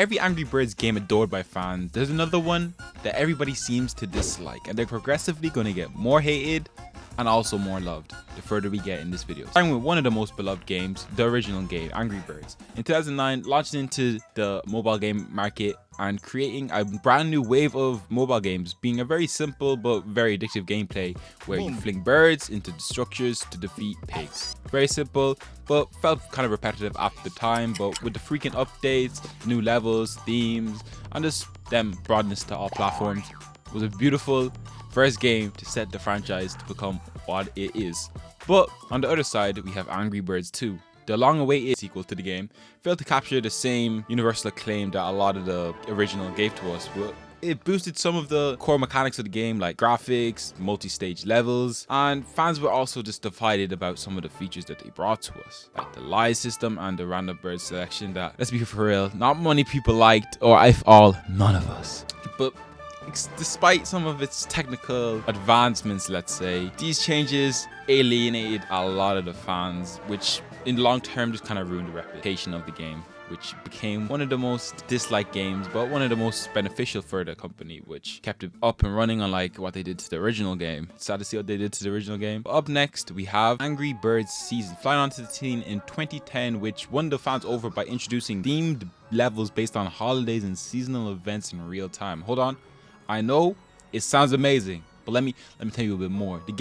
every Angry Birds game adored by fans, there's another one that everybody seems to dislike, and they're progressively going to get more hated and also more loved the further we get in this video. Starting with one of the most beloved games, the original game, Angry Birds. In 2009, launched into the mobile game market and creating a brand new wave of mobile games, being a very simple but very addictive gameplay where you fling birds into the structures to defeat pigs. Very simple, but felt kind of repetitive at the time, but with the frequent updates, new levels, themes, and just them broadness to all platforms, it was a beautiful first game to set the franchise to become what it is. But on the other side, we have Angry Birds 2. The long-awaited sequel to the game failed to capture the same universal acclaim that a lot of the original gave to us, but it boosted some of the core mechanics of the game, like graphics, multi-stage levels, and fans were also just divided about some of the features that they brought to us, like the live system and the random bird selection that, let's be for real, not many people liked, or if all, none of us. But despite some of its technical advancements, let's say, these changes alienated a lot of the fans, which in the long term just kind of ruined the reputation of the game, which became one of the most disliked games, but one of the most beneficial for the company, which kept it up and running, unlike what they did to the original game. Sad to see what they did to the original game. But up next, we have Angry Birds Season, flying onto the scene in 2010, which won the fans over by introducing themed levels based on holidays and seasonal events in real time. Hold on. I know it sounds amazing, but let me tell you a bit more. The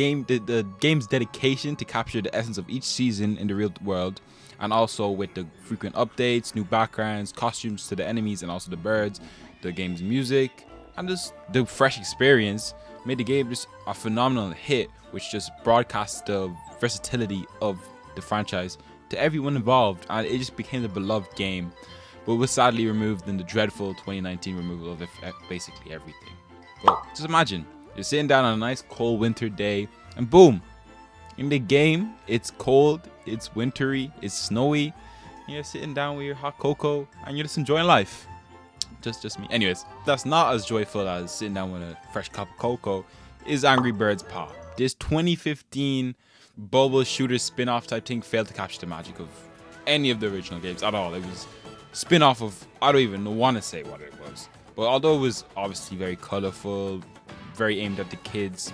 game's dedication to capture the essence of each season in the real world, and also with the frequent updates, new backgrounds, costumes to the enemies and also the birds, the game's music, and just the fresh experience made the game just a phenomenal hit, which just broadcasts the versatility of the franchise to everyone involved, and it just became the beloved game, but was sadly removed in the dreadful 2019 removal of basically everything. But just imagine, you're sitting down on a nice cold winter day, and boom, in the game, it's cold, it's wintry, it's snowy, and you're sitting down with your hot cocoa, and you're just enjoying life. Just me. Anyways, that's not as joyful as sitting down with a fresh cup of cocoa is Angry Birds Pop. This 2015 bubble shooter spin-off type thing failed to capture the magic of any of the original games at all. It was spin-off of, I don't even want to say what it was. But although it was obviously very colorful, very aimed at the kids,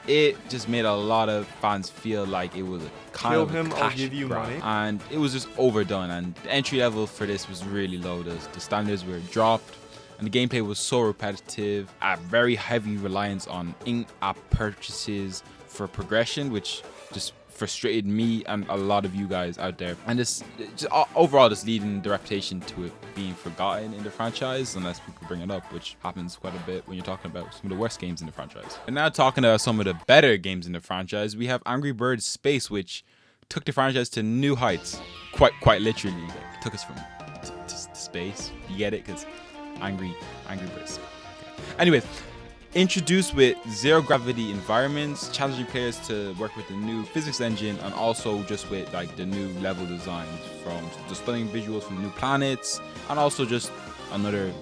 it just made a lot of fans feel like it was a kind of a cash grab, and it was just overdone, and the entry level for this was really low. The standards were dropped, and the gameplay was so repetitive, a very heavy reliance on in-app purchases for progression, which just frustrated me and a lot of you guys out there, and this just overall just leading the reputation to it being forgotten in the franchise unless people bring it up, which happens quite a bit when you're talking about some of the worst games in the franchise. And now talking about some of the better games in the franchise, we have Angry Birds Space, which took the franchise to new heights, quite literally, like, took us from to space. You get it? Because Angry Birds. Okay. Anyways, introduced with zero gravity environments, challenging players to work with the new physics engine, and also just with like the new level designs, from the stunning visuals from new planets, and also just another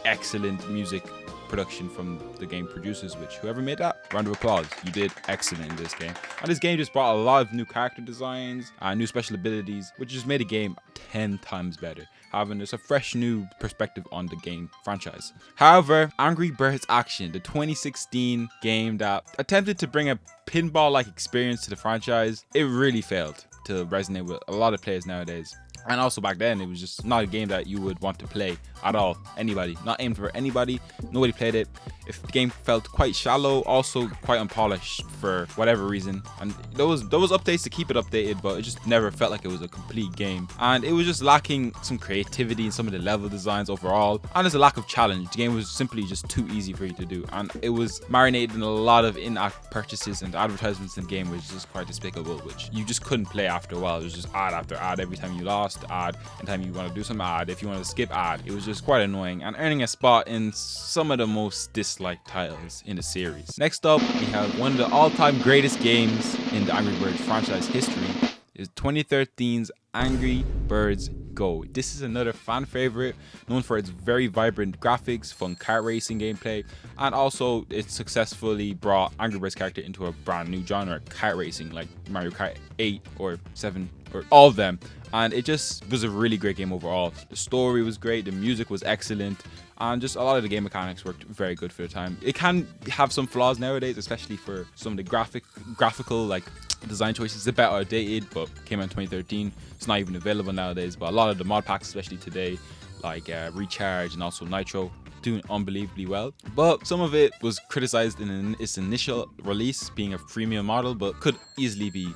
excellent music production from the game producers, which whoever made that, round of applause, you did excellent in this game. And this game just brought a lot of new character designs and new special abilities, which just made the game 10 times better, having just a fresh new perspective on the game franchise. However, Angry Birds Action, the 2016 game that attempted to bring a pinball-like experience to the franchise, it really failed to resonate with a lot of players nowadays. And also back then, it was just not a game that you would want to play at all. Anybody, not aimed for anybody. Nobody played it. If the game felt quite shallow, also quite unpolished for whatever reason. And there was updates to keep it updated, but it just never felt like it was a complete game. And it was just lacking some creativity in some of the level designs overall. And there's a lack of challenge. The game was simply just too easy for you to do. And it was marinated in a lot of in-app purchases, and advertisements in the game was just quite despicable, which you just couldn't play after a while. It was just ad after ad every time you lost. Ad anytime you want to do some ad, if you want to skip ad. It was just quite annoying and earning a spot in some of the most disliked titles in the series. Next up, we have one of the all-time greatest games in the Angry Birds franchise history, is 2013's Angry Birds Go. This is another fan favorite, known for its very vibrant graphics, fun kart racing gameplay, and also it successfully brought Angry Birds character into a brand new genre, kart racing, like Mario Kart 8 or 7 or all of them. and it just was a really great game overall. The story was great, the music was excellent, and just a lot of the game mechanics worked very good for the time. It can have some flaws nowadays, especially for some of the graphical like design choices. It's a bit outdated, but came out in 2013. It's not even available nowadays, but a lot of the mod packs, especially today, like Recharge and also Nitro, doing unbelievably well. But some of it was criticized in its initial release, being a freemium model, but could easily be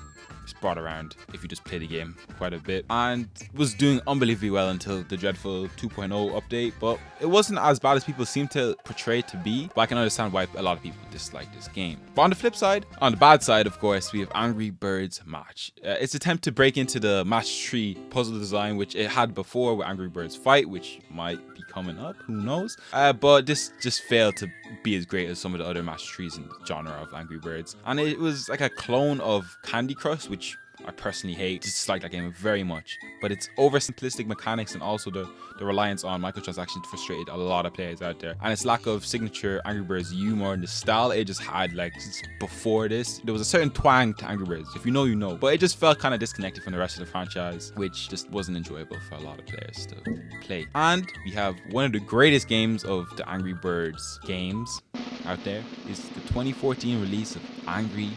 brought around if you just play the game quite a bit, and was doing unbelievably well until the dreadful 2.0 update. But it wasn't as bad as people seem to portray it to be, but I can understand why a lot of people dislike this game. But on the flip side, on the bad side, of course, we have Angry Birds Match. Its attempt to break into the match 3 puzzle design, which it had before with Angry Birds Fight, which might be coming up, who knows, but this just failed to be as great as some of the other match 3s in the genre of Angry Birds. And it was like a clone of Candy Crush, which I personally hate, dislike that game very much. But its oversimplistic mechanics and also the reliance on microtransactions frustrated a lot of players out there. And its lack of signature Angry Birds humor and the style it just had, like, just before this, there was a certain twang to Angry Birds. If you know, you know. But it just felt kind of disconnected from the rest of the franchise, which just wasn't enjoyable for a lot of players to play. And we have one of the greatest games of the Angry Birds games out there. Is the 2014 release of Angry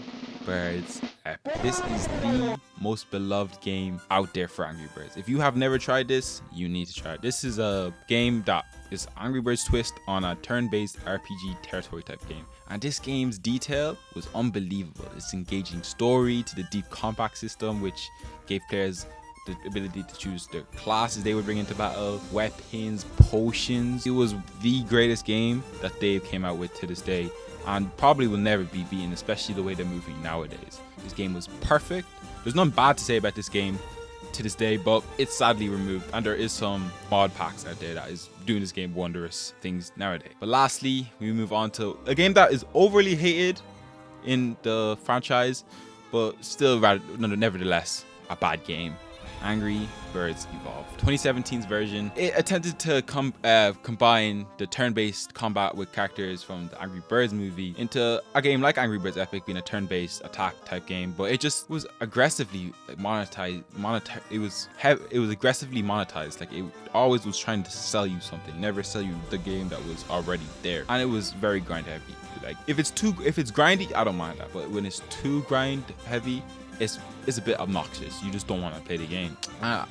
Birds Epic. This is the most beloved game out there for Angry Birds. If you have never tried this, you need to try it. This is a game that is Angry Birds twist on a turn-based RPG territory type game. And this game's detail was unbelievable. Its engaging story to the deep combat system, which gave players the ability to choose the classes they would bring into battle, weapons, potions. It was the greatest game that they came out with to this day, and probably will never be beaten, especially the way they're moving nowadays. This game was perfect. There's nothing bad to say about this game to this day, but it's sadly removed, and there is some mod packs out there that is doing this game wondrous things nowadays. But lastly, we move on to a game that is overly hated in the franchise, but still nevertheless a bad game. Angry Birds Evolve. 2017's version. It attempted to combine the turn-based combat with characters from the Angry Birds movie into a game like Angry Birds Epic, being a turn-based attack type game, but it just was aggressively monetized. It was aggressively monetized. Like, it always was trying to sell you something, never sell you the game that was already there. And it was very grind heavy. Like, if it's grindy, I don't mind that, but when it's too grind heavy, it's a bit obnoxious. You just don't want to play the game.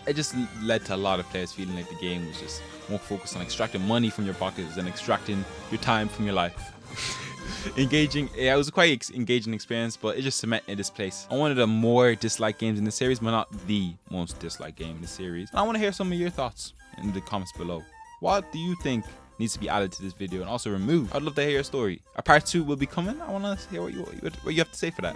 It just led to a lot of players feeling like the game was just more focused on extracting money from your pockets than extracting your time from your life. It was a quite engaging experience, but it just cemented this place on one of the more disliked games in the series, but not the most disliked game in the series. And I want to hear some of your thoughts in the comments below. What do you think needs to be added to this video and also removed? I'd love to hear your story. A part 2 will be coming. I want to hear what you have to say for that.